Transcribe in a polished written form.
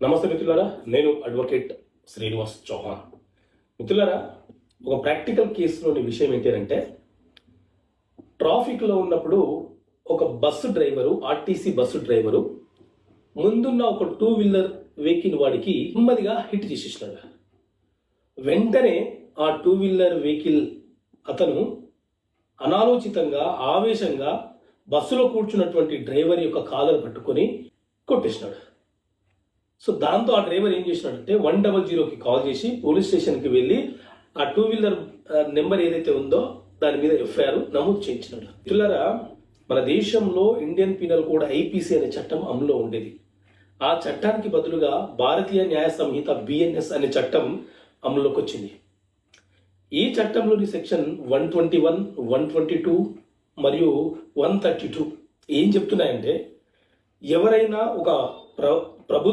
నమస్తే మిత్రులారా, నేను అడ్వకేట్ శ్రీనివాస్ చౌహాన్. మిత్రులారా, ఒక ప్రాక్టికల్ కేసులోని విషయం ఏంటంటే, ట్రాఫిక్లో ఉన్నప్పుడు ఒక bus driver, RTC bus driver ముందున్న ఒక టూ వీలర్ వెహికల్ వాడికి నెమ్మదిగా హిట్ చేసేసినాడు. వెంటనే ఆ టూ వీలర్ వెహికల్ అతను అనాలోచితంగా, ఆవేశంగా బస్సులో కూర్చున్నటువంటి డ్రైవర్ యొక్క కాలర్ పట్టుకొని కొట్టేసినాడు. సో దాంతో ఆ డ్రైవర్ ఏం చేసినాడంటే 100కి కాల్ చేసి పోలీస్ స్టేషన్కి వెళ్ళి ఆ టూ వీలర్ నెంబర్ ఏదైతే ఉందో దాని మీద ఎఫ్ఐఆర్ నమోదు చేయించినాడు. పిల్లరా, మన దేశంలో ఇండియన్ పీనల్ కోడ్ ఐపీసీ అనే చట్టం అమలులో ఉండేది. ఆ చట్టానికి బదులుగా భారతీయ న్యాయ సంహిత బిఎన్ఎస్ అనే చట్టం అమలులోకి వచ్చింది. ఈ చట్టంలోని సెక్షన్ 121, 122 మరియు 132 ఏం చెప్తున్నాయంటే, ఎవరైనా ఒక ప్రభుత్వ